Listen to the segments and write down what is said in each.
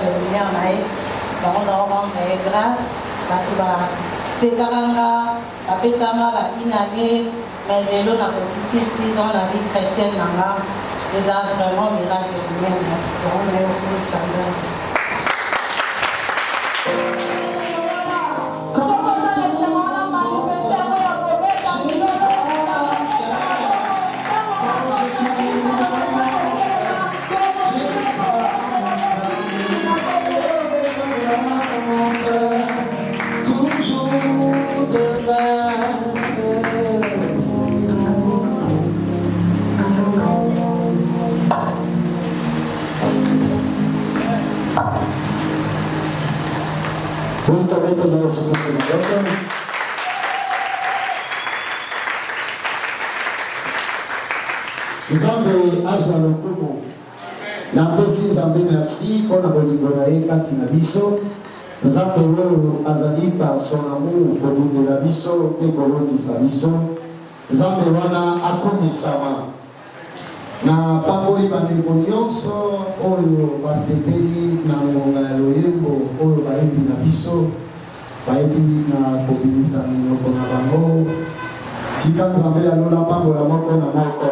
de lumière naïf. Donc, on rend grâce à tout ça. C'est carrément, après ça, une année, mais les lots n'a pas 6 ans, la vie chrétienne, les a vraiment miracle de lumière. Donc, on est au bout de ça. Juntamente nosso Senhor. Nzambe azwa lokumu na pesi Nzambe merci mpona bolingo na ye kati na biso. Nzambe oyo azali par son amour kobundela biso mpe kolondisa biso. Nzambe wana akumisama na pamboli bandeko nyonso oyo basepeli na ngonga ya loyembo oyo bayebi na biso bayebi na kobimisa minoko na bango. Tika Nzambe alola pambola moko na moko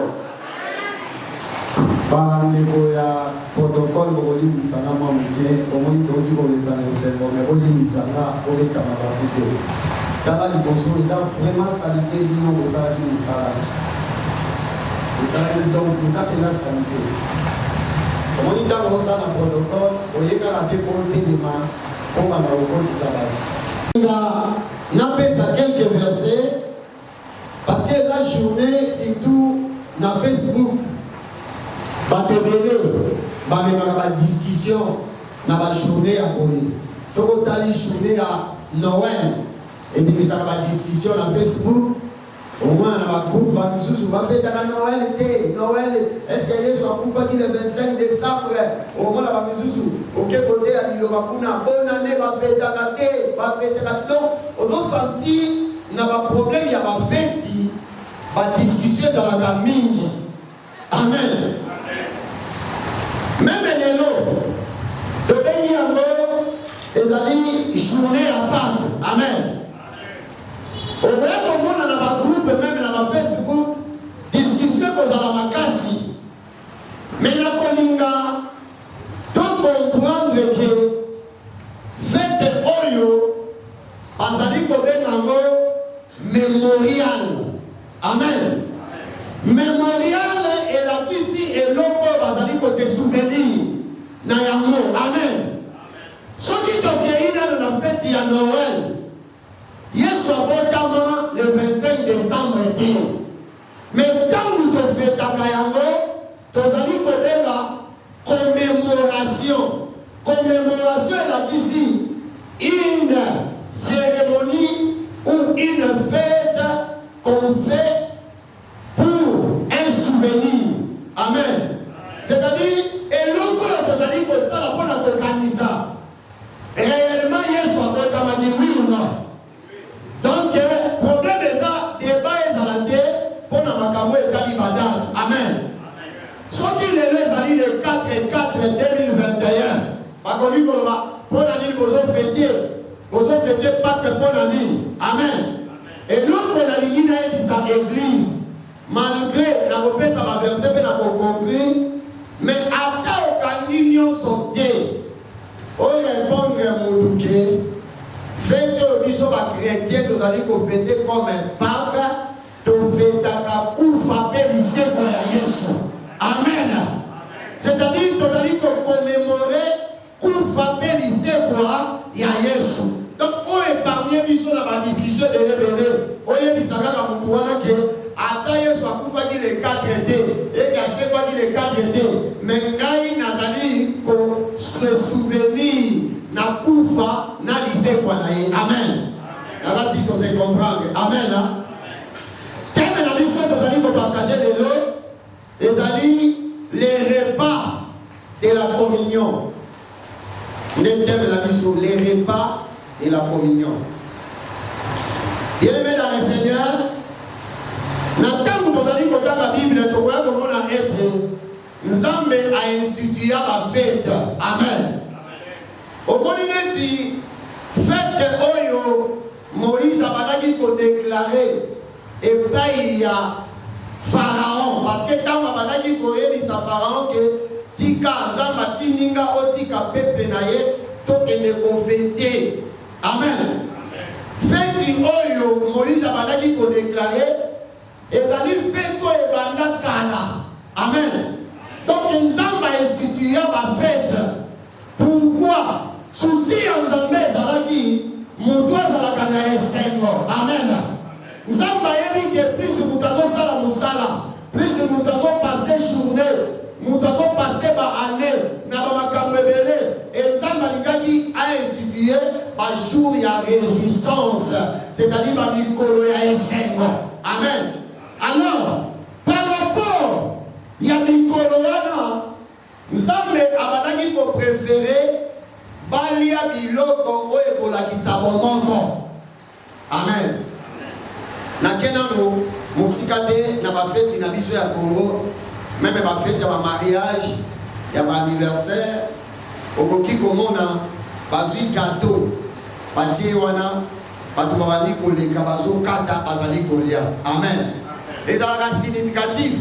bandeko ya protocole bokolimbisanga mwa moke omoni touti koleka na esengo me bolimbisanga olekama baku te. Tala liboso eza vraiment salite bino bosalaki mosala donc eza mpena salite. Omoni ntango osala protocole oyekaka te kotelema mpo banda kokotisa bato. Napesa quelques versets parce que la journée surtout na Facebook bato ebele bamemaka badiscussion na bajournée ya boye. Soki otali journée ya Noël ebimisaka badiscussion na Facebook. Au moins na bagroupe bamisusu bafetaka Noël te. Noël est-ce que Yesu akufaki le 25 décembre? Au moins na bamisusu oke kote ya liloba kuna bonne année bafetaka te bafetaka. Donc ozosenti na baproblème ya bafeti badiscussion ezalaka mingi. Amen. Même lelo tobengi yango ezali journée ya Pâques. Amen. Okoya komona na bagroupe même na Facebook discussion kozala makasi. Mais na kolinga to comprendre que fête oyo bazali kobenga yango mémorial. Amen. Mémorial elakisi eloko bazali ko se souvenir na yango. Amen. Soki tokei na fête ya Noël Yesu abotama le 25 décembre et mais quand nous te fêtons yango tozali kobenga commémoration. Commémoration elakisi une cérémonie ou une fête qu'on fait pour un souvenir. Amen. C'est-à-dire, eloko tozali kosala mpona kokanisa réellement Yesu abotama dit oui ou non. Donc, le problème est ça, débat est à la terre pour la makambo et Kalibadaz. Amen. Soit qu'il les a dit le 4 et 4 2021, pour l'année, vous avez fêté Pâques pour l'année. Amen. Et l'autre, la ligne dit sa église, malgré la repère, ça va verser, mais la compris, mais après, aucun union sauté. On répond à mon douquet. Faites biso ba chrétien nous allons ko fêter comme un Pâques to fêtaka kufa pe liseko ya Yesu. Amen. C'est-à-dire to allons ko commémorer kufa pe liseko ya Yesu. Donc on épargne biso na ba discussion de rebelle. Oye bisaka ka mutu wana ke ata Yesu akufa ki le 4D et ka se kwa ki le 4D. Mais ngai nazali ko se souvenir na kufa na lise kwa na ye. Amen. Là si tu sais comprendre. Amen. Thème na biso tozali ko partager les repas de la communion. Le thème na biso les repas de la communion. Bien-aimés dans le Seigneur, na tangu tozali ko la Bible to kwa komona ete Nzambe a institué la fête. Amen. Omolineti, fête Oyo, Moïse a balaki ko déclarer, et pas il y a Pharaon, parce que quand on a balaki ko yebisa Pharaon que tika zamba tininga o tika pepe na ye, tokende ko fêter. Amen. Fête Oyo, Moïse a balaki ko déclarer, et ça dit fête et banda kala. Amen. Donc, ils ont institué ma fête. Pourquoi? Souci en Zambé, Zalaki, mon doigt Zalakana est seulement. Amen. Zamba Eri qui est plus de Moutazo Sala Moussala, plus de Moutazo passé journée, Moutazo passé par année, Nabama Kamebele, et Zamba Ligaki a institué par jour il y a réjouissance, c'est-à-dire par Mikolo ya seulement. Amen. Alors, par rapport, il y a Mikolo wana, Nzambe abandaki ko préféré balia biloko oyo ekolakisa bomongo. Amen. Nakena no mosika te na bafeti na biso ya Congo, même bafeti ya mariage, ya anniversaire, okoki komona bazwi gâteau, batie wana, bato babali koleka bazokata bazali kolia. Amen. Ezalaka significatif.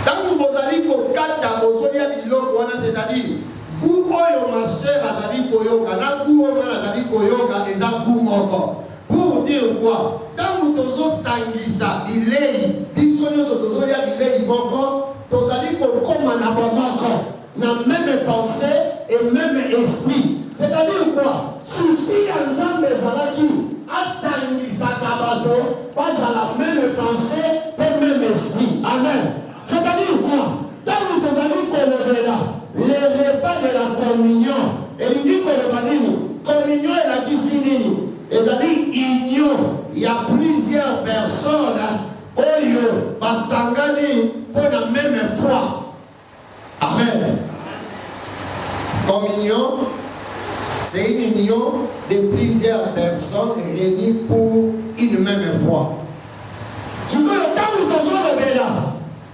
Tant que vous allez au kata, vous allez à biloko, c'est-à-dire, goût oyo ma soeur azali koyoka, na goût oyo azali koyoka, eza goût moko. Pour dire quoi? Tant que vous sangisa bilei, bisonyo sotozolia bilei moko, vous allez kokoma na bomoko, na même pensée et même esprit. C'est-à-dire quoi? Souci à Nzambe zalaki, asangisa kabato, pas à la même pensée et même esprit. Amen. C'est-à-dire quoi? Quand vous allez les repas de la communion, et il dit communion est la discipline. Et ça dit il y a plusieurs personnes, Oyo, Basangani, pour la même foi. Amen. Communion, c'est une union de plusieurs personnes réunies pour une même foi. Tu vois, quand vous allez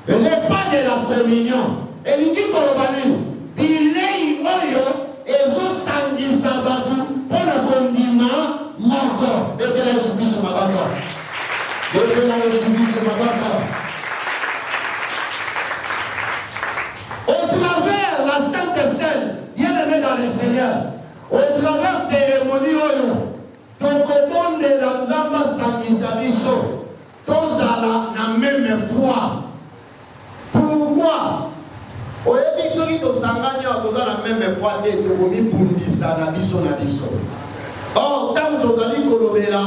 le repas de la communion, et il dit qu'on bilei oyo ezo sangisa batu pour le condiment moko. Et de la subisse ma baka. De la subisse ma baka. Au travers la Sainte Seine, bien aimé dans le Seigneur, au travers cérémonie oyo, ton commande de la Nzamba sangisa biso, tous à la même foi. Pourquoi? Oyebi soki tosangani toza na même foi te tokomi bundisa na biso na biso. Or ntango tozali kolobela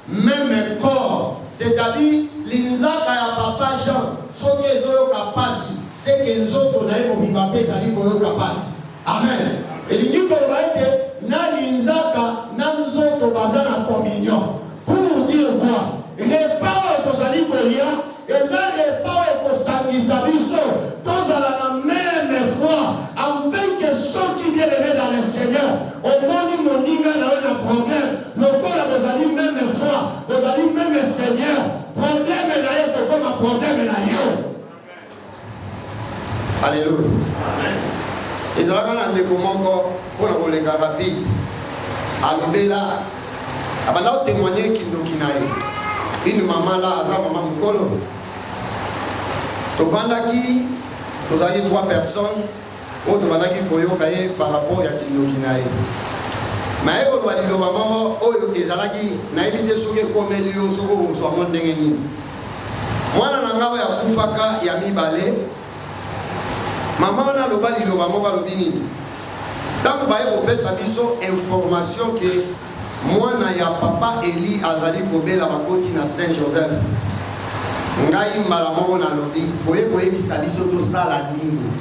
même corps, c'est-à-dire linzaka ya papa Jean soki ezoyoka pasi seke nzoto na ye mobimba mpe ezali koyoka pasi. Amen. Elingi koloba ete na linzaka na nzoto baza na communion. Pour dire quoi? Repas oyo tozali kolia eza repas oyo ekosangisa biso tozala na même foi afin que ceux qui viennent aimer dans le Seigneur omoni moninga na yo na problème lokola bozali même foi bozali même Seigneur problème na ye tokoma problème na yo. Alléluia. ezalaka na ndeko moko mpona koleka rapide alobela abanda kotémoigne kindoki na ye une mama la aza mama mokolo tovandaki tozalaki 3 personnes oyo tobandaki koyoka ye par rapport ya kindoki na ye maye koloba liloba moko oyo ezalaki nayebi te soki ekomeli yo soki okozwamo ndenge nini mwana na ngai oyo akufaka ya mibale mama wana aloba liloba moko alobi nini ntango baye kopesa biso information ke mwana ya papa Eli azali kobela bakoti na Saint Joseph ngai mbala moko nalobi boye koyebisa biso tosala nini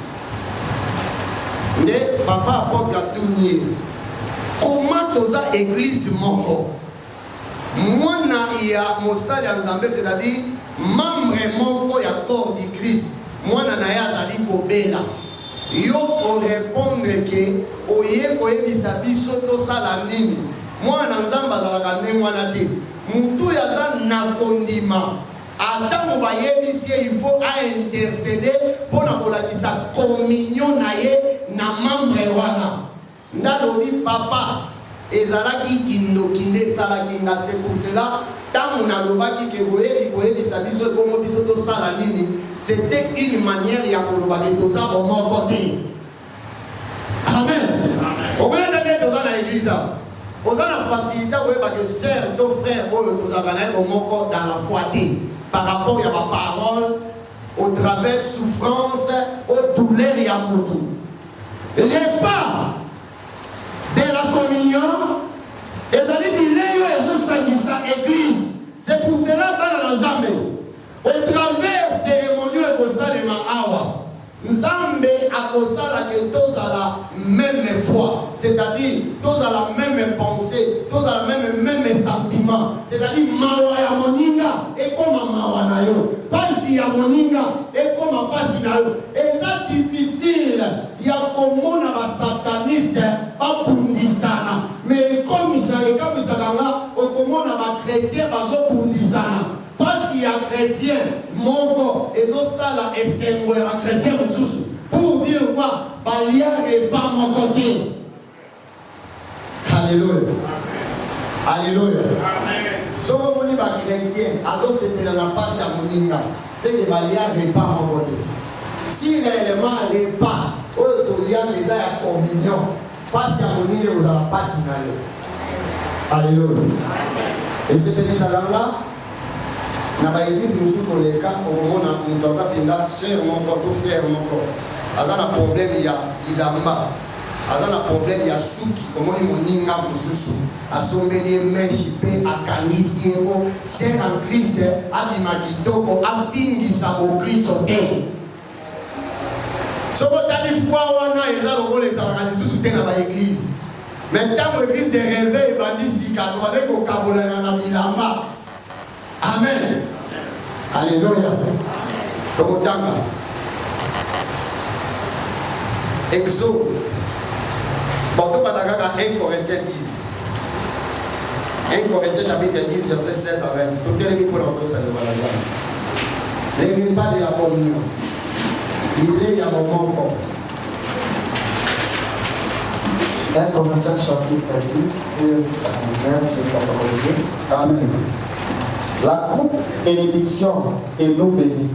nde papa apotre atumie comment toza église moko mwana ya mosali ya Nzambe c'est-à-dire membre moko ya corps du Christ mwana na ye azali kobela yo korépondre ke oye koyebisa biso tosala nini mwana Nzambe azalaka ndenge wana te mutu aza na kondima atango bayebisi ye il faut intercéder mpona kolakisa communion na ye na membre wana ndalo lobi papa ezalaki kindokinde esalaki nga. C'est pour cela ntango nalobaki ke koyebisa biso bongo biso tosala nini, c'était une manière ya koloba ke toza bomoko te. Amen. Okoyenda nde toza na église oza na facilité koyeba ke sœur to frère oyo tozalaka na ye bomoko dans la foi te par rapport ya baparole au travers souffrance au douleur ya motu. Repas de la communion ezali bileyo ezosangisa église. C'est pour cela bana na Nzambe au travers cérémonie ekosalema awa Nzambe akosala ke tozala même foi, c'est-à-dire tozala même pensée, tozala même sentiment, c'est-à-dire mawa ya moninga ekoma mawa na yo, pasi ya moninga ekoma pasi na yo. Eza difficile ya komona ba sataniste babundisana, mais ekomisa nga okomona ba chrétien bazobundisana. Parce qu'il y a chrétien, mon et sala et c'est un chrétien pour dire quoi, Balia et pas mon côté. Alléluia. Alléluia. Si on dit que chrétien, alors c'était dans la passe à Moninga, c'est que Balia et pas mon côté. Si réellement n'est pas, il y a les à communion, passe à Moninga, vous allez passer dans Alléluia. Et c'était des là. Na ba église musu koleka okomona mutu aza penda sœur moko to frère moko aza na problème ya ilamba, aza na problème ya suki, omoni moninga mosusu asombeli meshi pe akangisi yango sœur en Christ abima kitoko afingisa okristo te. Soko tali foi wana eza lokola ezalaka lisusu te na ba église. Mais ntango église de réveil ebandisi katwale kokabolana na bilamba. Amen. Alléluia. Tokotanga. Exode. Bordeaux Badagaka 1 Corinthiens 10. 1 Corinthiens chapitre 10 verset 16 à 20. Tout est pour l'entrée de la les repas de la communion. Il est à mon moment. 1 Corinthiens chapitre 10, 16 à 19, je vais Amen. La coupe bénédiction et nous bénit.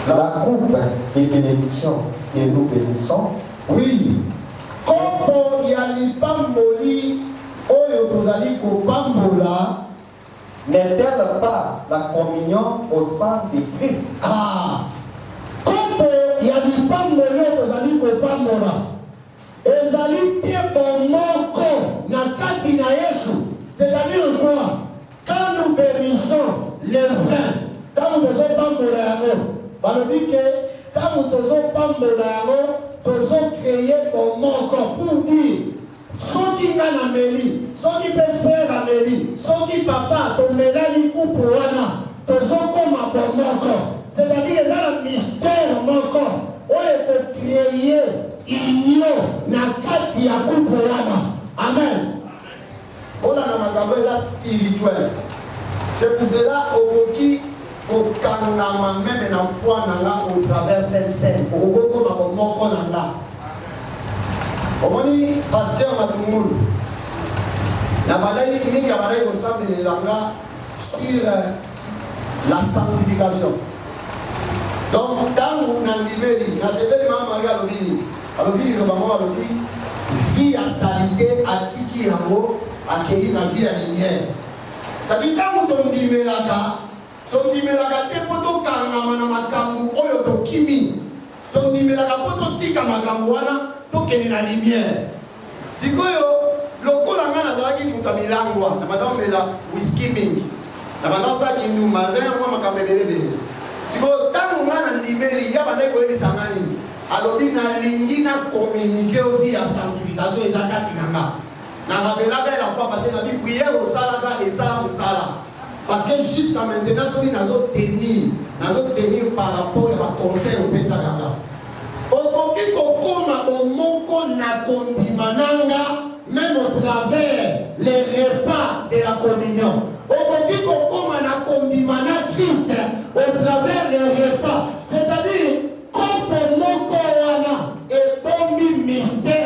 La coupe et bénédiction et nous bénissons. Oui. Comme il y a l'ipamboli, oyo tozali kopambola, n'est-elle pas la communion au sang de Christ? Ah. Comme il y a l'ipamboli, tozali kopambola. Ezali tie bomoko na kati na Yesu. C'est-à-dire quoi? Quand nous bénissons le vin, quand nous faisons pambola yango, on dit que quand nous faisons pambola yango, nous faisons créer un moko pour dire ceux qui n'ont pas Amélie, ceux qui peuvent faire Amélie, ceux qui papa, ton médaille coupe wana, nous faisons comme un bon moko. C'est-à-dire que c'est un mystère moko. On peut créer union na kati ya coupe wana. Amen. On a un spirituel. C'est pour cela qu'il faut qu'on a même la foi au travers cette scène. On va comme un on dit pasteur Matoumou. La balaye, il y a balaye au sein de l'Angla sur la sanctification. Donc, dans mon animé, dans ce événement, Maria Lobini, Alobini, vie à salité, à tiki yango, accueillir la vie à lumière. Ça dit quand on dit melaka te poto kanga na makambu oyo to kimi. On dit melaka poto tika makambu wana to keni na lumière. Sikoyo lokola ngana zalaki mukamilangwa na madame mela whisky mingi. Na madame sa kindu mazin kwa makamebelebe. Sikoyo tangu ngana ndimeli ya bana ko eli sangani. Alobi na lingi na communiquer au vie à sanctification ezakati nanga. La fois passée, on a dit prière au salaka et ça au sala. Parce que jusqu'à maintenant, nous avons tenir par rapport à conseil au Pesakanga. Okoki kokoma omoko na kondimananga, même au travers les repas de la communion. Okoki kokoma na kondimana Christ au travers les repas. C'est-à-dire, comme moko wana et bombi mystère.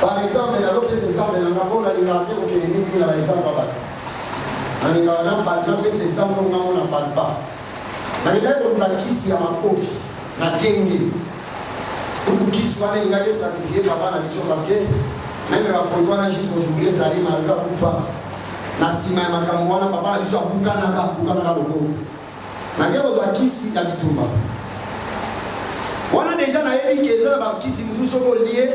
Par exemple, il y a d'autres exemples, il y a un exemple, il y a un exemple, il y a un exemple, il y a un exemple, il y a un kisi ya makofi na kenge pour kisi wana ingaye sacrifier papa na mission parce que même la foi na juste aujourd'hui zali malgré kufa na sima ya makambo wana papa na mission bukana loko na ngebo za kisi ya bitumba wana déjà na yeli keza ba kisi mususu ko lié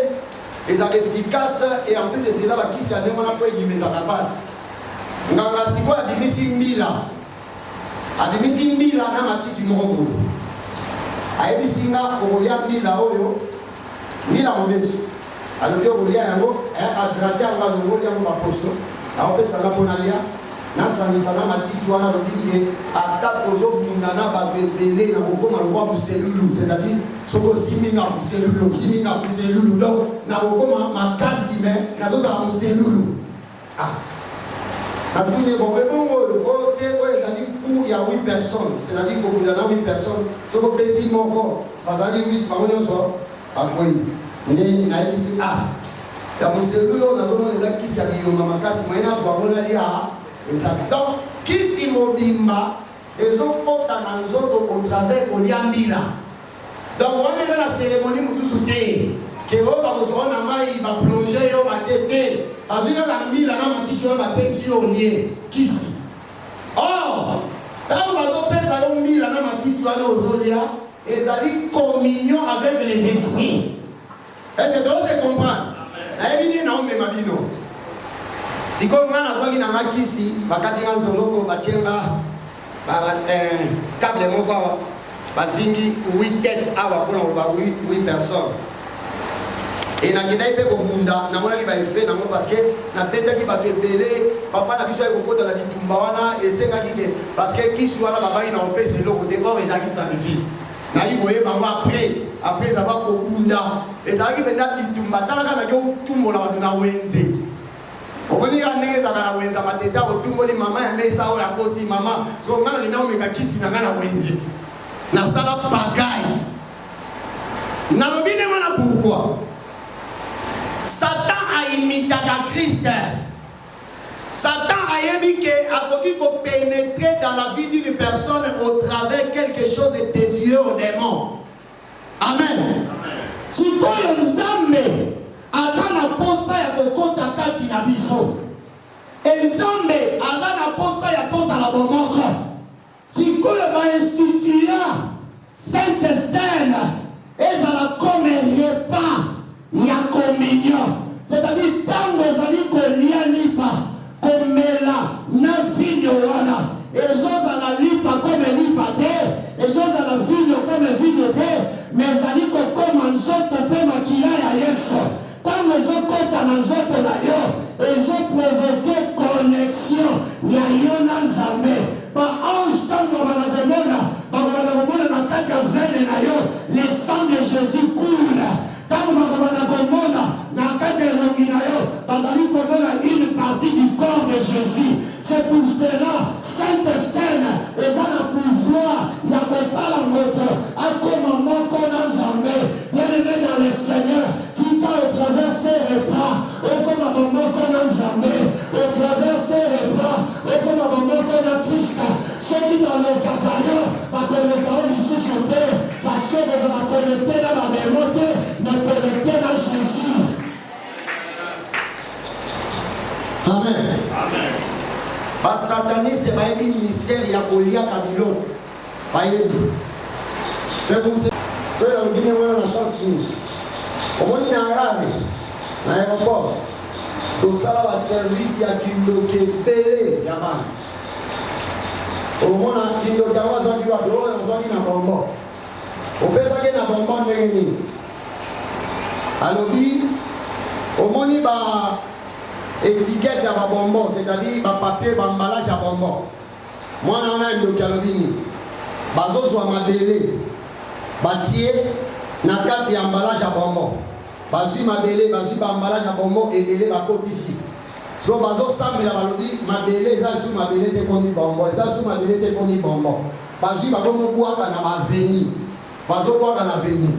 les efficaces et en plus de cela ba kisi ya ndema na ko egimeza na base nganga siko ya dimisi mbila adimisi mbila na matiti moko ayebisinga okolia mbila oyo mbila mobesu alobi okolia yango adrate yango alongoli yango baposo aopesanga mpona lia nasangisa na matiti wana alobi ye ata tozobunda na babebele na kokoma lokwa moselulu c'est-à-dire soki osiminga moselulu donc na kokoma makasi me nazozala moselulu Natouné bon, mais bon, il y a 8 personnes, c'est-à-dire qu'il y a 8 personnes, ce qu'on peut dire encore, parce que 8, par contre, après, il y a ici, il y a mon cellule, on a des gens qui s'habillent au Mamakas, mais il y a des gens donc, qui s'y mobima, les autres portent dans les autres au travers, on y a mis là. Donc, on est dans la cérémonie, nous tous soutenons. Que on va besoin de va plonger, on va têter. Parce que la mille, la matissure va passer au nier. Qui si? Or, quand on va passer à la mille, la matissure va aux olia, et ça dit communion avec les esprits. Est-ce que tu veux comprendre? La vie n'est pas ma vie. Si comme on a besoin d'un maki ici, va katinga nzoloko, va tienga, table moko, va zingi 8 têtes, pour 8 personnes. Et na kina ipe komunda na mona ki ba effet na mo parce que na tete ki ba bebele papa na biso ko kota la bitumba wana esenga kike parce que ki soit la baba ina opese lo côté or ezaki sacrifice na yi boye ba après ça va kokunda ezaki benda bitumba talaka na ko tumbola ba na wenze okoni ya ndenge za na wenza mateta ko tumboli mama ya mesa o la koti mama so ngana ina o meka kisi na ngana wenze na sala bagaille na lobine wana pourquoi Satan a imité Christ. Satan a dit qu'il faut pénétrer dans la vie d'une personne au travers quelque chose de Dieu au démon. Amen. Si tu es Nzambe, azana posa ya kokota kati na biso. Nzambe azana posa ya toza la bomoko. Si tu es institua Sainte-Seine, ezala comme repas. Il y a communion. C'est-à-dire, tant que vous allez kolia lipa, comme là, na vigno wana, et choses à la lipa comme lipa te, et choses à la vigno comme vigno te, mais allez comme un zoto pe makila ya yeso. Tant que vous comptez dans zoto na yo, et ont provoqué connexion, ya yo na nzambe. Ba ange tant que vous na kaka veine na yo, le sang de Jésus coule. Une partie du corps de Jésus. C'est pour cela, Sainte-Seine, et ça a pouvoir, il y a que ça la moto, à comme un qu'on a ensemble, bien aimé dans le Seigneur, tu t'as au travers ses repas, au comme un moment qu'on a ensemble, au travers ses repas, au comme un moment qu'on a Christ, ceux qui dans le cacaillon, va connecter ici sur terre, parce que vous allez connecter dans la démontée, mais connecter dans Jésus. Amen. Amen. Bas sataniste va aider mystère ya kolia kabilo. Va aider. C'est pour ça. C'est là où Guinée on a sens ni. Comment il a rare na aéroport. Tout ça va service ya kindo kepele ya bana. Au moins kindo tawa zangi wa do na zangi na bombo. Opesa ke na bombo ndeni. Alobi au moins ni ba étiquette à bonbon, c'est-à-dire papier, emballage à bonbon. Moi, on a un docalobini. Bazo soit ma belé. Batier, nakati emballage à bonbon. Bazu ma belé, bazu emballage à bonbon et belé ma côte ici. So bazo sambi la balobi, ma belé, ça sous ma belé te koni bonbon, ça sous ma belé te koni bonbon. Bazu ma bonbon bois kana ma veni. Bazo bois kana veni.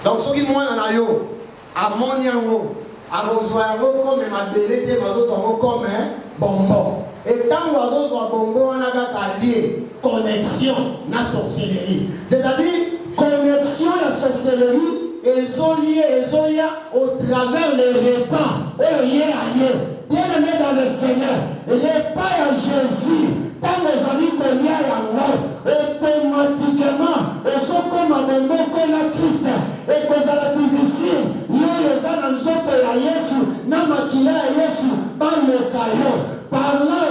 Donc ce qui moi na yo, amoniango. akozwa yango comme mabele te bazozwa yango comme bonbon. Et tant que bazozwa bonbon wana kaka lié connexion na sorcellerie, c'est-à-dire connexion à sorcellerie. Ils ont lié, ils ont lié au travers les repas. Bien aimé dans le Seigneur, repas à Jésus, tant nos amis qu'on y a automatiquement, ils sont comme un moment qu'on a Christ, et que ça la difficile, ils ont un jour pour la Yesu, Namakila Yesu, dans le caillou. Par là,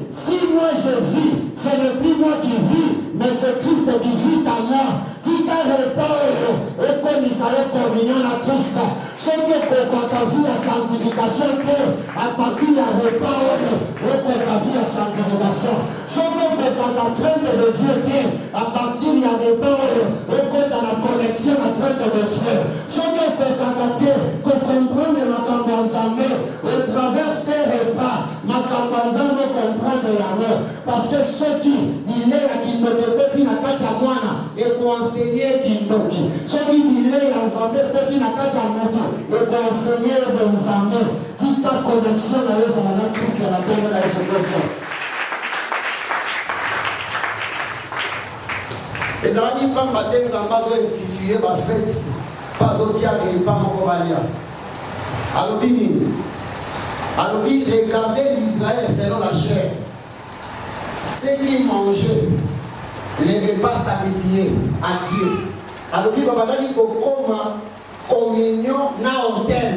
si moi je vis, ce n'est plus moi qui vis, mais c'est Christ qui vit en moi. Si tu as repas, et comme il s'arrête communion à Christ, ce que quand tu vis la sanctification, à partir de repas, et quand tu vis la sanctification, ce que quand tu traite de Dieu, à partir de repas, et quand tu as la connexion à traite de Dieu, ce que quand tu comprends ma campagne, au travers ces repas, ma campagne me comprend de l'amour, parce que ceux qui disaient qu'ils ne devaient plus la carte à moi, et pour enseigner qu'ils n'ont qui. Ceux qui disaient en Zambé, que tu n'as pas à moto, et pour enseigner de Zambé, si ta connexion avec la Christ et la tombe de la résurrection. Les amis, quand Baden Zamba ont institué ma fête, pas au tiers et pas mon Romalia. Alors, regardez l'Israël selon la chair. Ceux qui mangeaient les repas sacrifiés à Dieu. Alors, il va dire que communion na hôtel.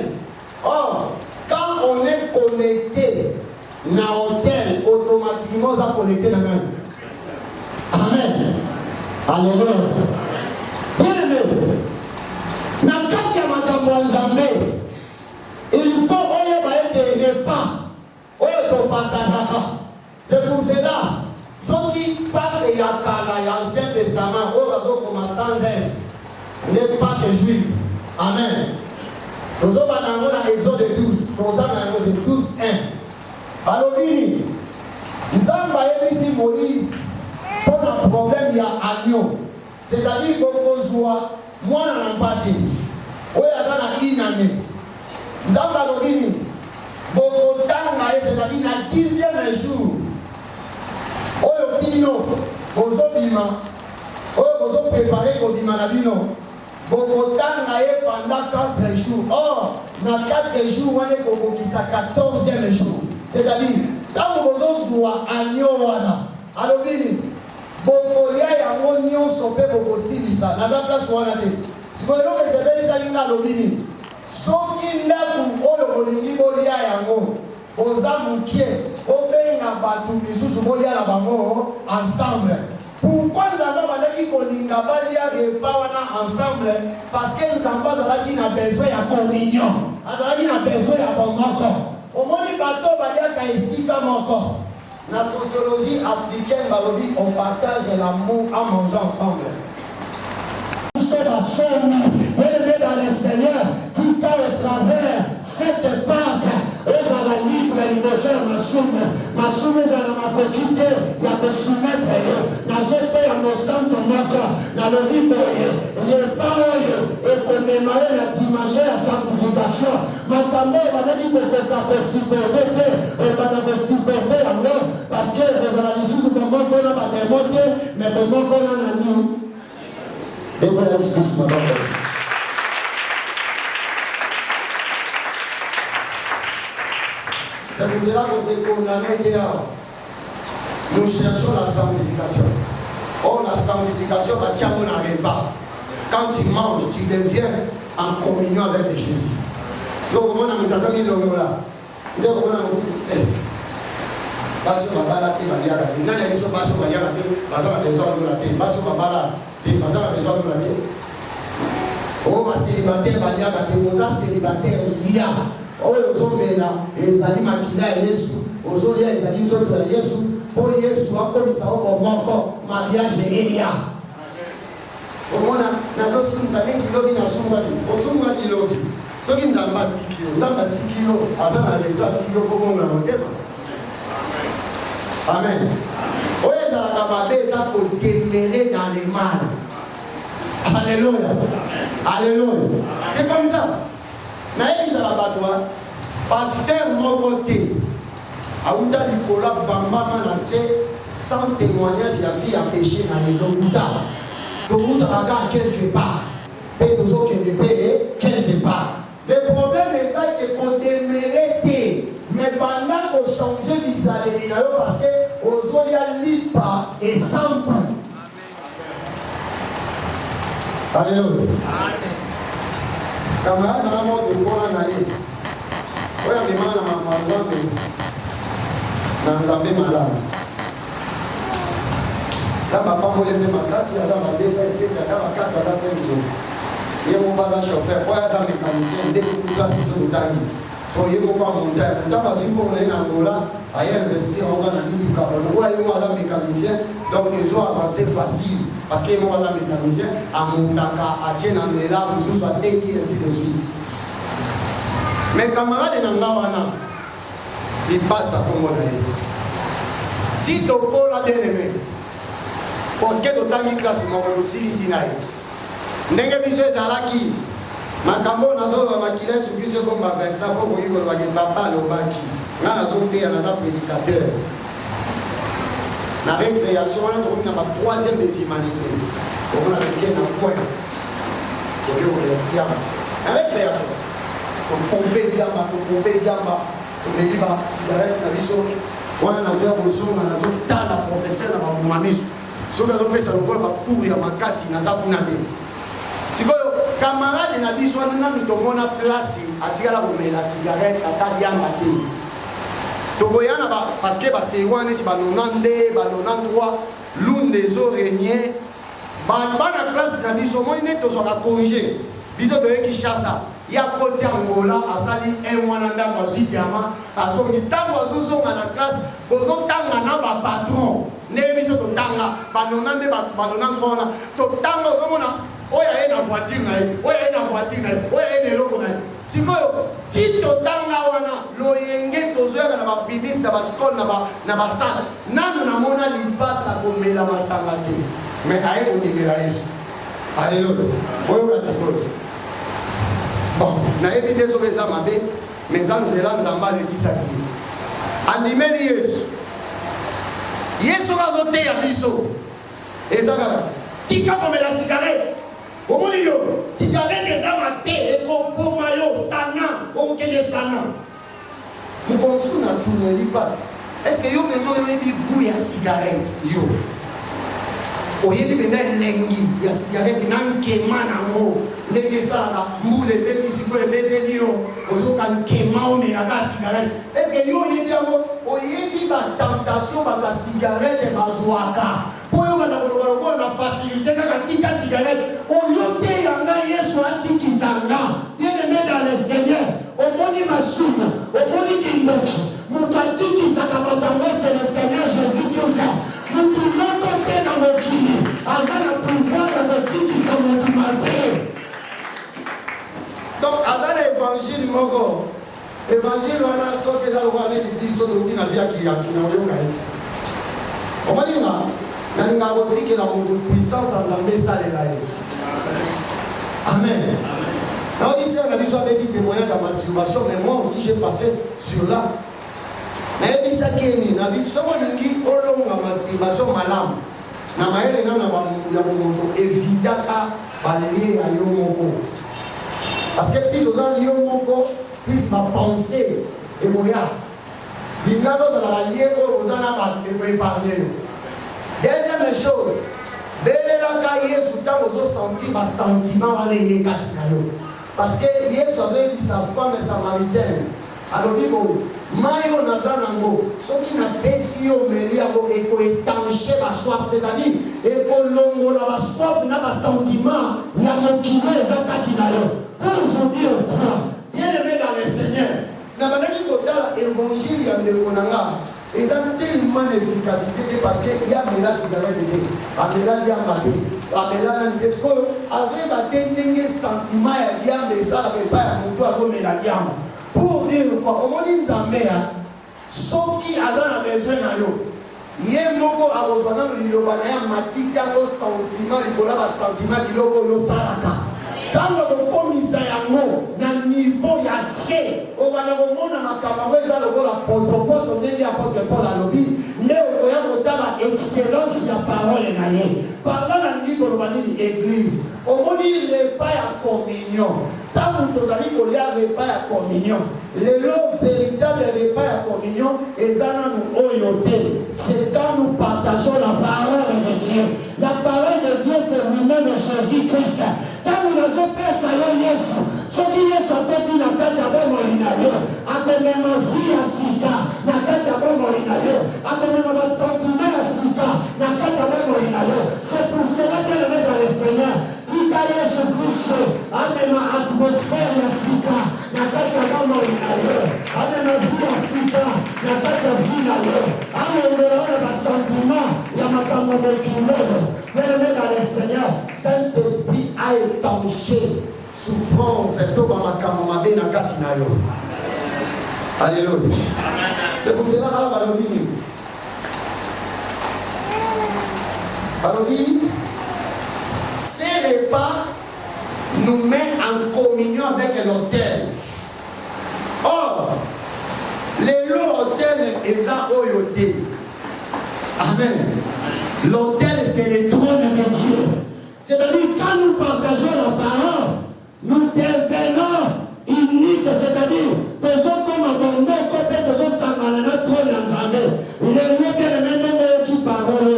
Or, quand on est connecté na hôtel, automatiquement, on va connecter la main. Amen. Alléluia. Bien aimé, na kati ya makambo ya Nzambe, il faut des repas, c'est pour cela, ceux qui parlent de Yakala, l'Ancien Testament, comme sans aise, n'est pas que juifs. Amen. Nous sommes dans l'Exode 12, pourtant dans l'Exode 12, 1. Alors, nous avons ici Moïse, pour un problème, il y a agneau. C'est-à-dire qu'on voit, moi, on n'a pas dit. Oui, il y a une année. Nous avons dit, c'est-à-dire le 10e jour, oyo bino bozobima oyo bozopréparé kobima na bino bokotanga ye pendant 4 jours. Or na 4 jours wana ekobokisa 14e jour, c'est-à-dire ntango bozozwa agneau wana alobi nini bokolia yango nyonso mpe bokosilisa naza place wana te eloko esebelisaki nga alobi nini soki ndaku oyo bolingi bolia yango oza mukie obenga bato lisusu bolia na bango ensemble. Pourquoi Nzambe bandaki kolinga balia repas wana ensemble? Parce que Nzambe azalaki na besoin ya communion, azalaki na besoin ya bomoko. Omoni bato baliaka esika moko. Na sociologie africaine balobi on partage l'amour en mangeant ensemble. Élevé dans le Seigneur, tout au travers cette Pâque, eux ont la libre l'émotion, ma soume dans ma coquille, il y a des soumettre, la jeté à nos centres morts, dans le libre, les paroles, et commémorer la dimension de la sanctification. Ma caméra m'a dit que tu as supporté, et tu as supporté à moi, parce que vous avez dit que le moment qu'on a pas démonté, mais le moment qu'on a nous. Et voilà ce que je m'appelle. C'est pour cela qu'on s'est condamné hier. Nous cherchons la sanctification. Or, la sanctification, on n'arrive pas. Quand tu manges, tu deviens en communion avec Jésus. Donc, comment on a mis dans un million là? Comment on a mis parce que ma balade est manière à dire. N'a pas de passe manière à dire. Parce que ma besoin de la terre. Parce que ma balade. Parce que ma besoin de la terre. Oh, ma célibataire manière à dire. Vous êtes célibataire liable. Oh, ils ont mis là. Les animaux qui là, Jésus. Ils ont lié les animaux de Jésus. Pour Jésus, comme ils savent au manque, mariage et ya. Au moins, dans un soumba, les lobby dans soumba, au soumba du lobby. Ceux qui n'ont pas 10 kilos, n'ont pas 10 kilos, à ça, les gens 10 kilos, comment on a monté. Amen. Oui, dans la cabane, ça pour demeurer dans les mal. Alléluia. Alléluia. C'est comme ça. Mais ils ont Sabatoire, pasteur mon côté, Aouda Nicolas Bamba Manassé, sans témoignage, la vie a péché dans les Lokuta. Donc, regarde quelque part, et nous autres qui payent quelque part. Le problème est qu'on démérite, mais pendant qu'on change d'Israël, parce que aux autres lipa et simple. Alléluia. Camarade, dans la mort de Kola Naïe, oui, on demande à ma Zambé, dans Zambé malade. Dans ma femme, on est même à classe, il y a dans ma dessin, il y a dans ma carte, dans la scène. Il y a mon pas un chauffeur, il y a un mécanicien, dès que vous placez sur le temps. Soyez pas monter. Dans ma suite, on est en Angola, ailleurs investir, on va dans l'île du Cameroun. Donc, il y a un mécanicien, donc ils ont avancé facile. Parce qu'il y a un mécanicien, à Moutaka, à Tchénandela, ou sous sa tête, et ainsi de suite. Mais camarades de Nangawana, ils passent à Congo. Si tu as la délémé, parce que tu as mis classe, tu as mis Sinaï. Ndenge biso ezalaki makambo nazo makila suki se comme 25 pour ko yiko ba papa lo baki nga nazo te na za prédicateur na récréation on a ma troisième des humanités on a bien en point pour que on reste là na récréation on pomper diamba on me dit ba cigarette na biso on a nazo bozo na nazo tala professeur na mumamiso so na do pesa lokolo ba cours ya makasi na za kunate. Camarade n'a dit soit nous tomons na place à tirer la bombe la cigarette à ta bien maté. Togoyana parce que c'est one ti ba 92 ba 93 l'une des eaux régnier ba na classe na biso moi net to so ka congé biso de qui chasse ya côté Angola asali un mois na ndamba zidiama asongi tango azuzo na classe bozo tanga na ba patron ne biso to tanga ba 92 ba 93 to tanga zo mona oya ena voiture naye oya ena voiture naye oya ena eloko naye sikoyo ti totanga wana loyenge tozoyaka na babibisi na baskole na basala nanu namona lipasa komela masanga te mais aye kondimela yesu alleluya oyoka sikoyo bon nayebi te soki eza mabe mais eza nzela nzambe alekisaki ye andimeli yesu azoteya biso eza kaka tika komela cigarette. Comment yo, si tu avais des armes à paix et qu'on peut maillot, sana, ou qu'il y ait sana. Nous pensons à tout le monde passe. Est-ce que yo besoin de dire goût ya cigarette yo? Oyebi benda lengi ya cigarette nan kema nango. Ndenge sana, mule beti siko beti liyo, ozo kan kema o me na cigarette. Est-ce que yo yebi yango oyebi ba tentation ba cigarette ba zwaka. Pour eux, on a facilité la cigarette. On y a Yesu Antikisanga. Bien aimé dans le Seigneur. Au moni Massoum, au moni Kindoch. Moukati qui s'accompagne, c'est le Seigneur Jésus-Christ. Nous tournons côté dans le kili. Avant le pouvoir de notre qui sont notre malgré. Donc, avant l'évangile, l'évangile, on a sorti la loi de Bisso de Tina Via qui a été. On va dire là. Nous avons dit que la puissance en Zambé, ça les a. Amen. Alors ici, on a dit soit petit témoignage à masturbation, mais moi aussi j'ai passé sur là. Mais il dit ça qui est né. On a dit que si on dit que la masturbation malam, na maele na ya moto évidemment balayer à yomoko. Parce que plus aux gens yomoko, plus ma pensée et moya. L'ingado de la lier aux gens à épargner. Deuxième chose, belelaka Yesu tango senti ma sentiment wana yekati na yo. Parce que Yesu avait dit sa femme samaritaine. Alors bibo, mayo naza nango, soki na pesi yo meli yango eko étancher ma soif, c'est-à-dire eko longola ma soif na ma sentiment ya mokilo ezakati na yo. Pour vous dire quoi, bien aimé dans le Seigneur, na bandaki kotala évangile ya ndeko nanga. Ils ont tellement d'efficacité parce qu'il y a des cigarettes, il y a des ambassades, il y a des scoles. Alors, il y a des sentiments, il y a des salles, il y a des pour dire quoi, comment ils ont mis, sauf qui a besoin de nous. Il y a beaucoup à besoin de nous, il y a un sentiment, il y a un sentiment qui est au Salaka. Dans le commissaire, il y a un niveau, il y a C. okana komona makambo eza lokola potopoto ndenge apôtre Paul alobi nde okoya kotala excellence ya parole na ye. Parla nalingi koloba nini église omoni repas ya communion ntango tozali kolia repas ya communion lelo véritable repas ya communion eza nanu oyo te. C'est quand nous partageons la parole de Dieu. La parole de Dieu c'est lui-même Jésus-Christ. Ntango nazopesa yo Yesu soki Yesu akoti na kati ya bomoi na yo akomema vie ya sika na kati ya bomoi na yo akomema basentiment ya sika na kati ya bomoi na yo. C'est pour cela bien aimé dans le Seigneur tika Yesu Kristo amema atmosphère ya sika na kati ya bomoi na yo amema vie ya sika na kati ya vie na yo amemelaona basentiment ya makambo mokilelo. Bien aimé dans le Seigneur, Saint-Esprit a étanché souffrance to makambo mabe na kati na yo. Alléluia. C'est pour cela que balobi balobi ces repas nous met en communion avec l'autel. Or l'autel est à oyoté. Amen. L'autel c'est le trône de Dieu. C'est-à-dire quand nous partageons la parole, nous devenons uniques, c'est-à-dire faisons comme un bongo, comme faisons sangana notre trône en Zambé. Il est mieux bien aimé qui parole.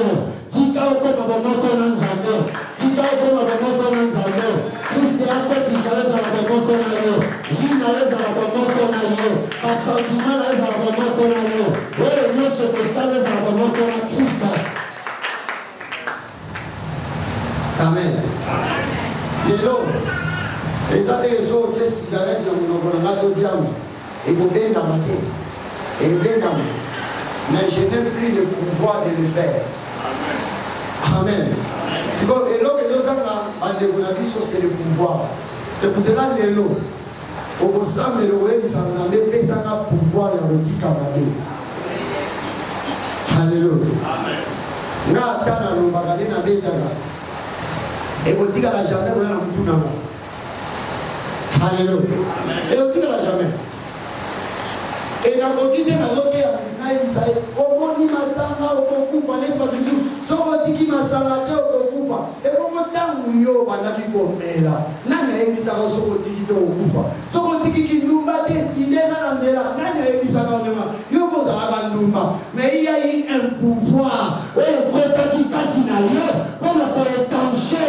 Tika comme un bongo en Zambé. Tika comme un bongo en Zambé. Christ est à côté de ça, les bongo en Zambé. Vie n'a les bongo en Zambé. Par sentiment, les bongo en Zambé. Oui, nous sommes que ça, les bongo en Christ. Amen. Lelo, ezali ezo tie cigarette na monoko na ngato diamu. Ekobenda mate. Ekobenda. Mais je n'ai plus le pouvoir de le faire. Amen. C'est bon, et là, c'est le pouvoir. C'est pour cela que lelo, au sein de l'Ouest, ils ont un pouvoir de le tikamade. Alléluia. Amen. Na tana no bagale na betana. Et on dit à la jamais, on a un tout dans. Alléluia. Et on dit à la jamais. Et dans le dit à l'autre, au moins il m'a sangé au concours, fallait pas du tout. Sans dire qu'il m'a sangé au concours. Et au moins tant où il y a un comme là. N'a dit ça au dit au concours. Sans dire qu'il nous va décider dans là. N'a dit ça dans le moment. Il y a nous mais il y a eu un pouvoir. Et pour étancher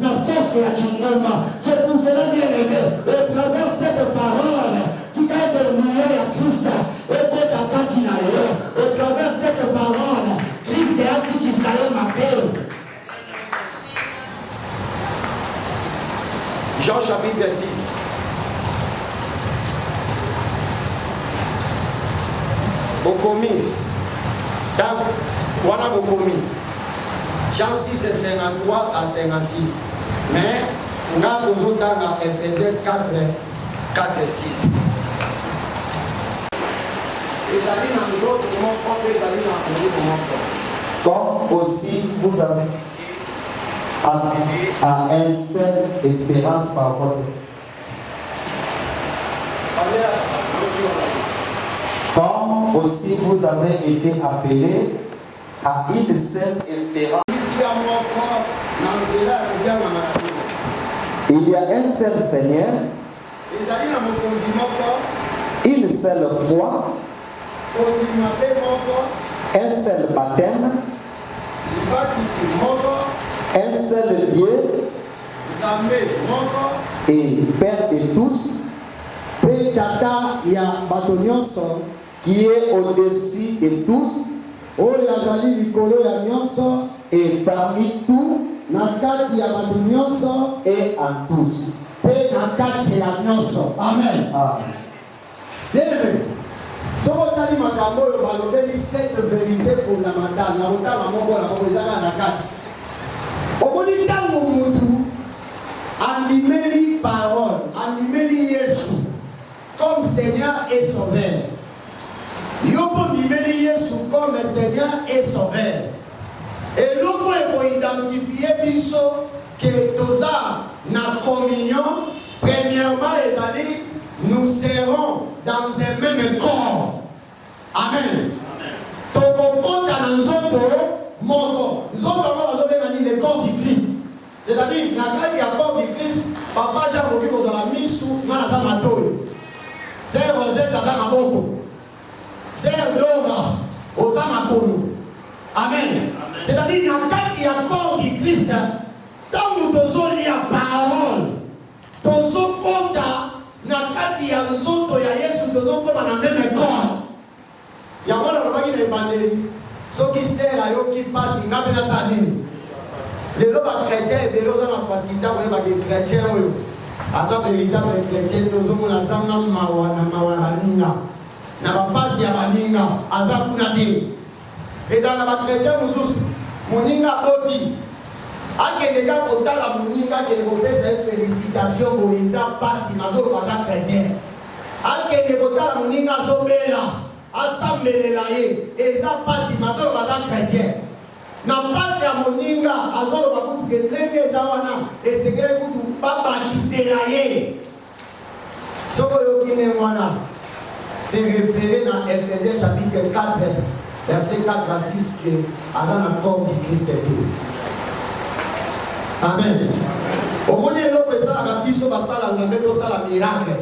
la force à Kingdom. C'est pour cela bien aimé. Et travers cette parole, tu as été lié à Christ. Et pour ta cantina, et travers cette parole, Christ a dit qu'il s'allait m'appeler. Jean chapitre 6. Bokomi. Voilà Bokomi. Jean 6, 53 à 56. Mais, on a besoin dans Ephésiens 4, 4 et 6. Comme aussi vous avez à un seul espérance par votre. Comme aussi vous avez été appelés à une seule espérance. Il y a un seul Seigneur, une seule foi, un seul baptême, un seul Dieu et Père de tous, qui est au-dessus de tous et parmi tout et en tous. Amen. Amen. Si vous avez cette vérité fondamentale, animez parole, animez Jésus comme Seigneur et Sauveur. Animez Jésus comme Seigneur et Sauveur. Et nous pouvons identifier que nous avons la communion. Premièrement, nous serons dans Sœur Rosette aza maboko. Sœur Dora oza makolo. Amen. C'est-à-dire na kati ya corps du Christ, tango tozolia parole, tozokota na kati ya nzoto ya Yesu, tozokoma na même corps. Yango nalobaki na ebandeli, soki sœur ayoki pasi ngapi na sa nini. Lelo bakretien ebele oza na fasita koyeba ke chrétien oyo aza véritable chrétien tozomona azanga mawa na baninga na bapasi ya baninga aza kuna te. Ezala na bakretien mosusu moninga aboti akende ka kotala moninga akende kopesa ye félicitation boye eza pasi mazoloba aza chrétien. Akende kotala moninga azobela asambelela ye eza pasi mazoloba aza chrétien. Na pasi ya moninga azoloba kutu ke ndenge eza wana esekele kutu babakisela ye. Soko yoki ndenge wana se référé na Ephésiens chapitre 4 verset 4 à 6 que aza na corps du Christ te. Amen. Omoni eloko esalaka biso basala nzambe tosala miracle.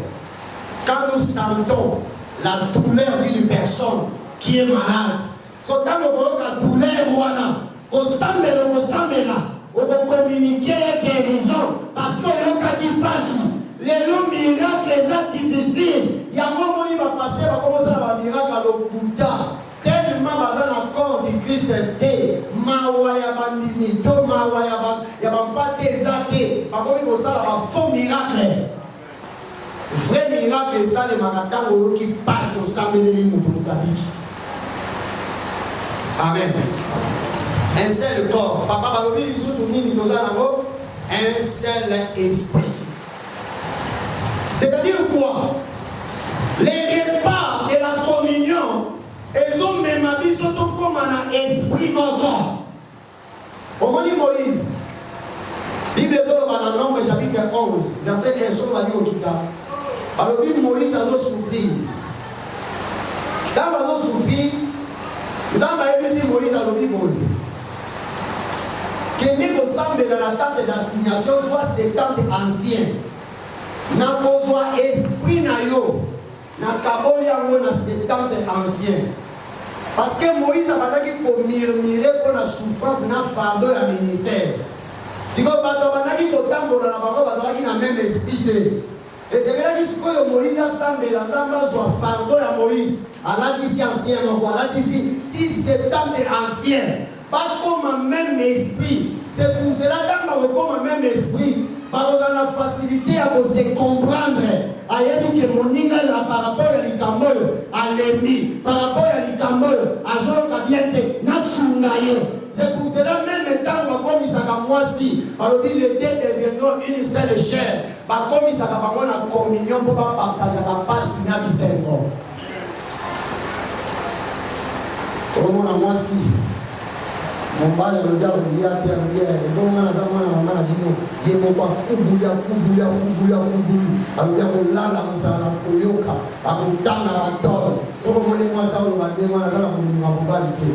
Quand nous sentons la douleur d'une personne qui est malade, so tango koyoka douleur wana kosambela okommunike guérison parce que oyokaki mpasi. Lelo miracle eza difficile yango moni bapaster bakomosala bamiracle alokuta tellement baza na corps du Christ te mawa ya bandimi to mawa ya bampate eza te bakomi kosala bafaux miracle. Vrai miracle esalemaka ntango oyoki mpasi osambeleli moto motabiki. Amen. Un seul corps. Papa balobi lisusu nini toza nango? Un seul esprit. C'est-à-dire quoi? Les repas et la communion, ils ont même biso to comme un esprit moko. Omoni Moïse. Bible dans Nombre chapitre 11, verset 1 so bali okita. Balobi Moïse a souffrir. Dans bazo souffrir, Nzamba ebisi Moïse alobi boye. Kende kosambela na tente d'assignation soit 70 anciens. Na kozwa esprit na yo na kaboli yango na 70 anciens. Parce que Moïse abandaki komurmure pour la souffrance na fardeau ya ministère. Siko bato bandaki kotambola na bango bazalaki na même esprit te. esekelaki sikoyo Moïse asambela nzambe azwa fardeau ya Moïse alatisi ancien moko alatisi 10 ancien bakoma même esprit. C'est pour cela ntango bakokoma même esprit bakozala na facilité ya kose comprendre ayebi ke moninga par rapport ya likambo oyo alembi par rapport ya likambo oyo azoloka bien te nasunga ye. C'est pour cela même ntango bakomisaka mwasi balobi les deux deviendront une seule chair bakomisaka bango na communion mpo bapartageaka mpasi na bisengo. omona mwasi mobali alobi akolia te ebonga naza mwana mama na bino ye moko akubuli alobi akolala mosala koyoka akotanga batole soko omoni mwasi aoloba nde mwana aza na kolinga mobali te.